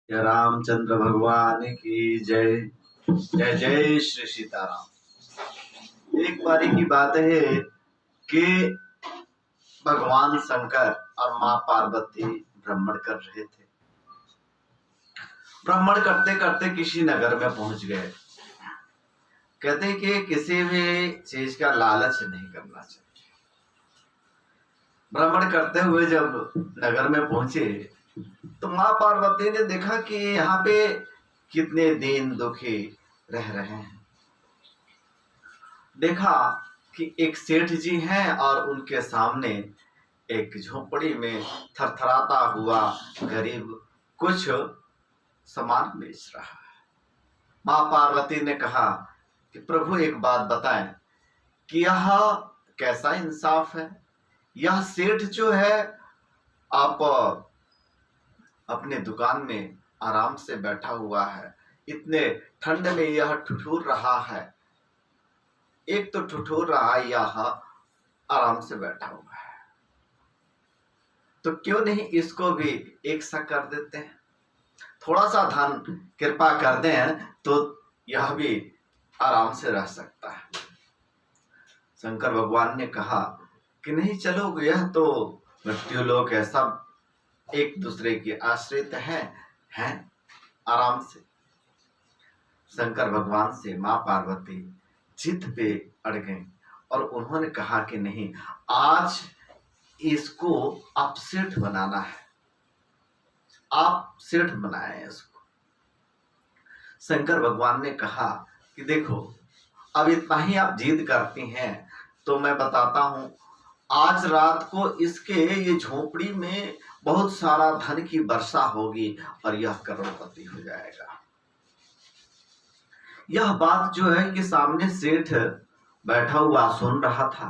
या रामचंद्र भगवान की जय। जय जय श्री सीताराम। एक बारी की बात है कि भगवान शंकर और माँ पार्वती भ्रमण कर रहे थे। भ्रमण करते करते किसी नगर में पहुंच गए। कहते कि किसी भी चीज का लालच नहीं करना चाहिए। भ्रमण करते हुए जब नगर में पहुंचे तो माँ पार्वती ने देखा कि यहाँ पे कितने दीन दुखी रह रहे हैं। देखा कि एक सेठ जी हैं और उनके सामने एक झोपड़ी में थरथराता हुआ गरीब कुछ सामान बेच रहा है। माँ पार्वती ने कहा कि प्रभु एक बात बताएं कि यह कैसा इंसाफ है। यह सेठ जो है आप अपने दुकान में आराम से बैठा हुआ है, इतने ठंड में यह ठुठुर रहा है। एक तो ठुठुर रहा, यह आराम से बैठा हुआ है, तो क्यों नहीं इसको भी एक सा कर देते हैं। थोड़ा सा धन कृपा कर दें तो यह भी आराम से रह सकता है। शंकर भगवान ने कहा कि नहीं, चलो, यह तो मृत्यु लोक है, सब एक दूसरे के आश्रित हैं आराम से। शंकर भगवान से माँ पार्वती जिद पे अड़ गई और उन्होंने कहा कि नहीं, आज इसको आप सेठ बनाना है, आप सेठ बनाए इसको। शंकर भगवान ने कहा कि देखो, अब इतना ही आप जिद करती हैं तो मैं बताता हूं, आज रात को इसके ये झोपड़ी में बहुत सारा धन की वर्षा होगी और यह करोड़पति हो जाएगा। यह बात जो है कि सामने सेठ बैठा हुआ सुन रहा था।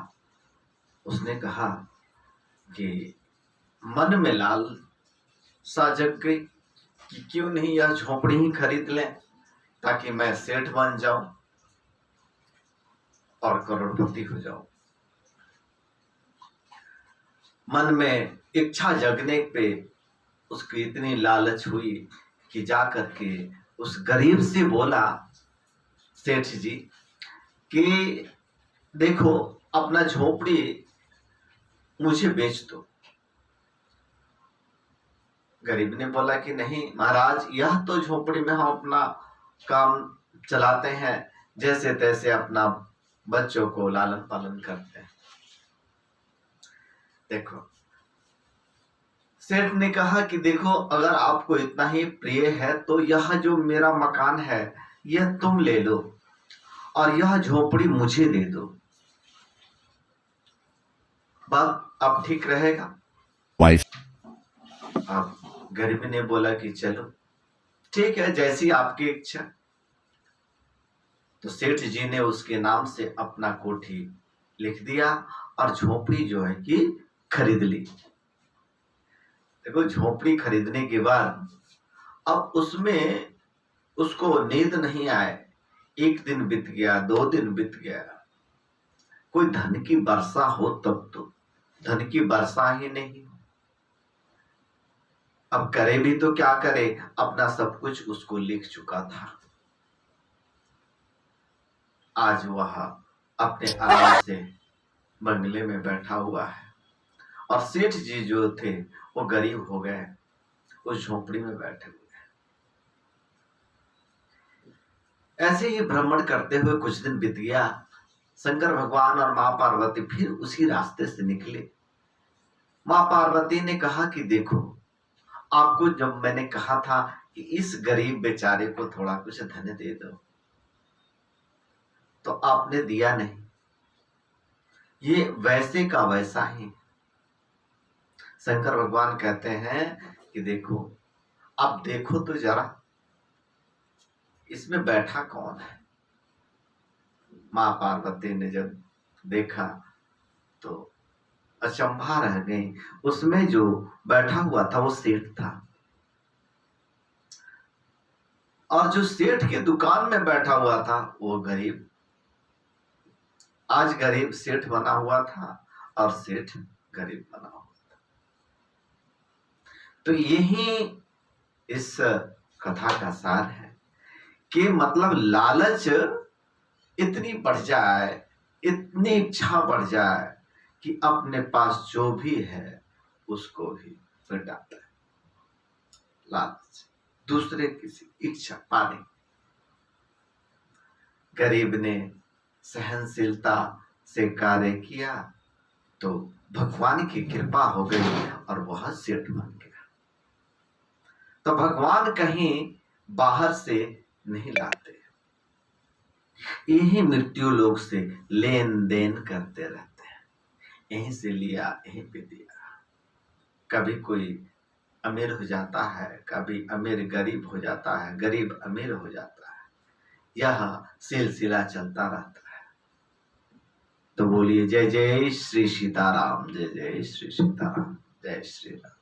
उसने कहा कि मन में लाल सा जग गई कि क्यों नहीं यह झोपड़ी ही खरीद लें ताकि मैं सेठ बन जाऊं और करोड़पति हो जाऊं। मन में इच्छा जगने पे उसकी इतनी लालच हुई कि जाकर के उस गरीब से बोला, सेठ जी कि देखो, अपना झोपड़ी मुझे बेच दो। गरीब ने बोला कि नहीं महाराज, यह तो झोपड़ी में हम अपना काम चलाते हैं, जैसे तैसे अपना बच्चों को लालन पालन करते हैं। देखो, सेठ ने कहा कि देखो, अगर आपको इतना ही प्रिय है तो यह जो मेरा मकान है यह तुम ले लो और यह झोपड़ी मुझे दे दो। बात अब ठीक रहेगा। अब गरीब ने बोला कि चलो ठीक है, जैसी आपकी इच्छा। तो सेठ जी ने उसके नाम से अपना कोठी लिख दिया और झोपड़ी जो है कि खरीद ली। देखो, झोपड़ी खरीदने के बाद अब उसमें उसको नींद नहीं आए। एक दिन बीत गया, 2 दिन बीत गया, कोई धन की वर्षा हो तब तो धन की वर्षा ही नहीं। अब करे भी तो क्या करे, अपना सब कुछ उसको लिख चुका था। आज वह अपने आराम से बंगले में बैठा हुआ है और सेठ जी जो थे वो गरीब हो गए, उस झोपड़ी में बैठे हुए। ऐसे ही भ्रमण करते हुए कुछ दिन बीत गया। शंकर भगवान और माँ पार्वती फिर उसी रास्ते से निकले। माँ पार्वती ने कहा कि देखो, आपको जब मैंने कहा था कि इस गरीब बेचारे को थोड़ा कुछ धन दे दो तो आपने दिया नहीं। ये वैसे का वैसा ही। शंकर भगवान कहते हैं कि देखो, अब देखो तो जरा, इसमें बैठा कौन है। माँ पार्वती ने जब देखा तो अचंभा रह गई। उसमें जो बैठा हुआ था वो सेठ था और जो सेठ की दुकान में बैठा हुआ था वो गरीब। आज गरीब सेठ बना हुआ था और सेठ गरीब बना हुआ था। तो यही इस कथा का सार है कि मतलब लालच इतनी बढ़ जाए, इतनी इच्छा बढ़ जाए कि अपने पास जो भी है उसको भी मिटाता है। लालच, दूसरे किसी इच्छा पाने। गरीब ने सहनशीलता से कार्य किया तो भगवान की कृपा हो गई और वह सेठ बन गया। तो भगवान कहीं बाहर से नहीं लाते, यही मृत्यु लोक से लेन देन करते रहते हैं। यहीं से लिया, यहीं पे दिया। कभी कोई अमीर हो जाता है, कभी अमीर गरीब हो जाता है, गरीब अमीर हो जाता है। यह सिलसिला चलता रहता है। तो बोलिए जय जय श्री सीताराम, जय जय श्री सीताराम, जय श्री राम।